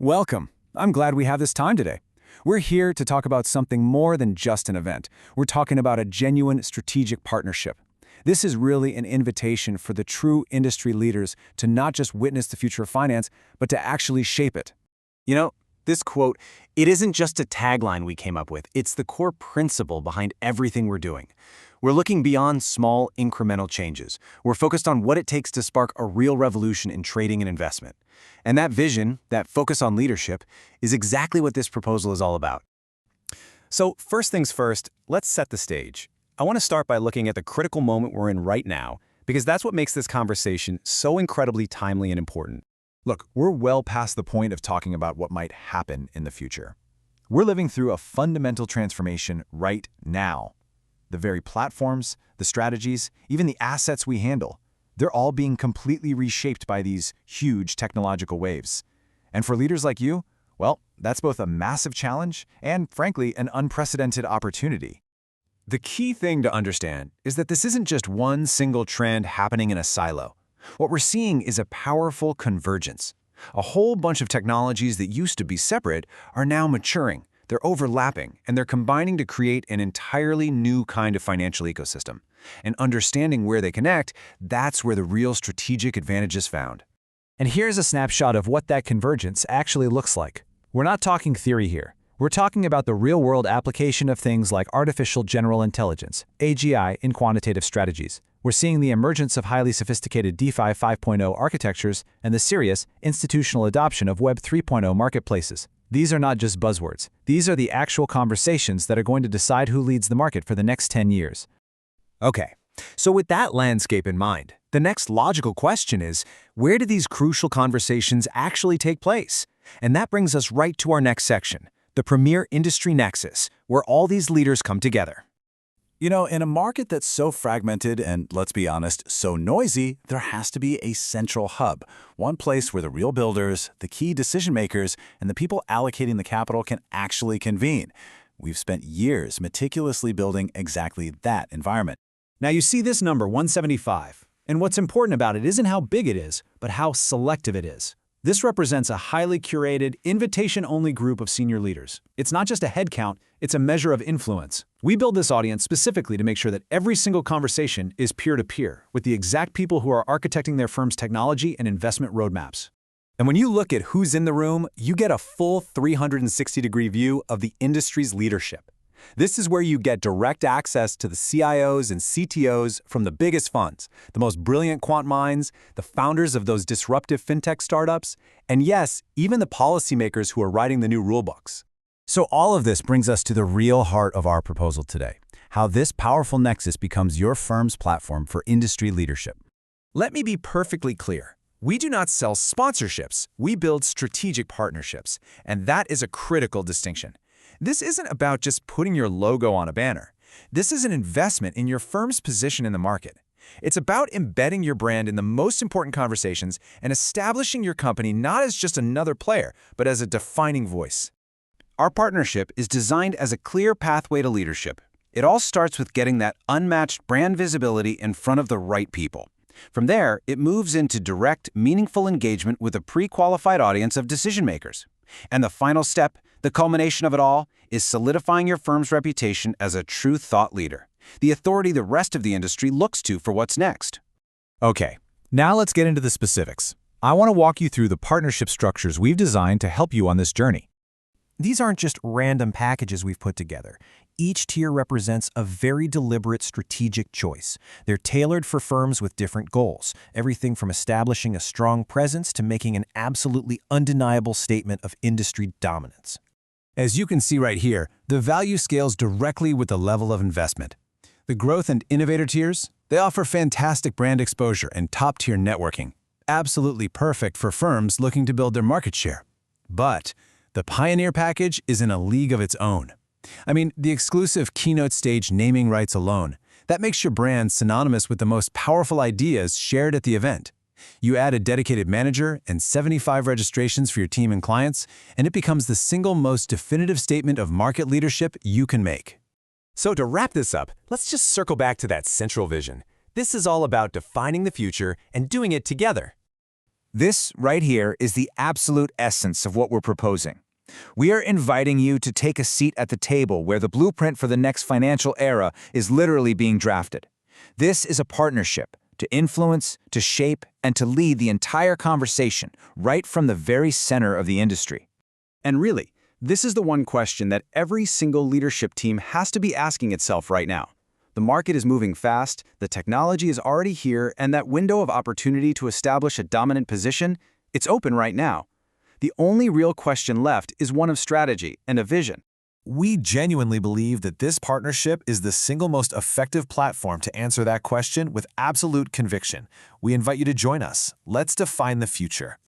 Welcome. I'm glad we have this time today. We're here to talk about something more than just an event. We're talking about a genuine strategic partnership. This is really an invitation for the true industry leaders to not just witness the future of finance, but to actually shape it. You know, this quote, it isn't just a tagline we came up with, it's the core principle behind everything we're doing. We're looking beyond small, incremental changes. We're focused on what it takes to spark a real revolution in trading and investment. And that vision, that focus on leadership, is exactly what this proposal is all about. So first things first, let's set the stage. I want to start by looking at the critical moment we're in right now, because that's what makes this conversation so incredibly timely and important. Look, we're well past the point of talking about what might happen in the future. We're living through a fundamental transformation right now. The very platforms, the strategies, even the assets we handle, they're all being completely reshaped by these huge technological waves. And for leaders like you, well, that's both a massive challenge and, frankly, an unprecedented opportunity. The key thing to understand is that this isn't just one single trend happening in a silo. What we're seeing is a powerful convergence. A whole bunch of technologies that used to be separate are now maturing. They're overlapping, and they're combining to create an entirely new kind of financial ecosystem. And understanding where they connect, that's where the real strategic advantage is found. And here's a snapshot of what that convergence actually looks like. We're not talking theory here. We're talking about the real-world application of things like artificial general intelligence, AGI, in quantitative strategies. We're seeing the emergence of highly sophisticated DeFi 5.0 architectures and the serious, institutional adoption of Web 3.0 marketplaces. These are not just buzzwords. These are the actual conversations that are going to decide who leads the market for the next 10 years. Okay, so with that landscape in mind, the next logical question is, where do these crucial conversations actually take place? And that brings us right to our next section, the premier industry nexus, where all these leaders come together. You know, in a market that's so fragmented and, let's be honest, so noisy, there has to be a central hub, one place where the real builders, the key decision makers, and the people allocating the capital can actually convene. We've spent years meticulously building exactly that environment. Now you see this number, 175. And what's important about it isn't how big it is, but how selective it is. This represents a highly curated, invitation-only group of senior leaders. It's not just a head count, it's a measure of influence. We build this audience specifically to make sure that every single conversation is peer-to-peer, with the exact people who are architecting their firm's technology and investment roadmaps. And when you look at who's in the room, you get a full 360-degree view of the industry's leadership. This is where you get direct access to the CIOs and CTOs from the biggest funds, the most brilliant quant minds, the founders of those disruptive fintech startups, and yes, even the policymakers who are writing the new rulebooks. So all of this brings us to the real heart of our proposal today, how this powerful nexus becomes your firm's platform for industry leadership. Let me be perfectly clear. We do not sell sponsorships, we build strategic partnerships, and that is a critical distinction. This isn't about just putting your logo on a banner. This is an investment in your firm's position in the market. It's about embedding your brand in the most important conversations and establishing your company not as just another player, but as a defining voice. Our partnership is designed as a clear pathway to leadership. It all starts with getting that unmatched brand visibility in front of the right people. From there, it moves into direct, meaningful engagement with a pre-qualified audience of decision makers. And the final step, the culmination of it all, is solidifying your firm's reputation as a true thought leader, the authority the rest of the industry looks to for what's next. Okay, now let's get into the specifics. I want to walk you through the partnership structures we've designed to help you on this journey. These aren't just random packages we've put together. Each tier represents a very deliberate strategic choice. They're tailored for firms with different goals, everything from establishing a strong presence to making an absolutely undeniable statement of industry dominance. As you can see right here, the value scales directly with the level of investment. The growth and innovator tiers, they offer fantastic brand exposure and top-tier networking. Absolutely perfect for firms looking to build their market share. But the Pioneer package is in a league of its own. I mean, the exclusive keynote stage naming rights alone, that makes your brand synonymous with the most powerful ideas shared at the event. You add a dedicated manager and 75 registrations for your team and clients, and it becomes the single most definitive statement of market leadership you can make. So to wrap this up, let's just circle back to that central vision. This is all about defining the future and doing it together. This right here is the absolute essence of what we're proposing. We are inviting you to take a seat at the table where the blueprint for the next financial era is literally being drafted. This is a partnership to influence, to shape, and to lead the entire conversation right from the very center of the industry. And really, this is the one question that every single leadership team has to be asking itself right now. The market is moving fast, the technology is already here, and that window of opportunity to establish a dominant position, it's open right now. The only real question left is one of strategy and a vision. We genuinely believe that this partnership is the single most effective platform to answer that question with absolute conviction. We invite you to join us. Let's define the future.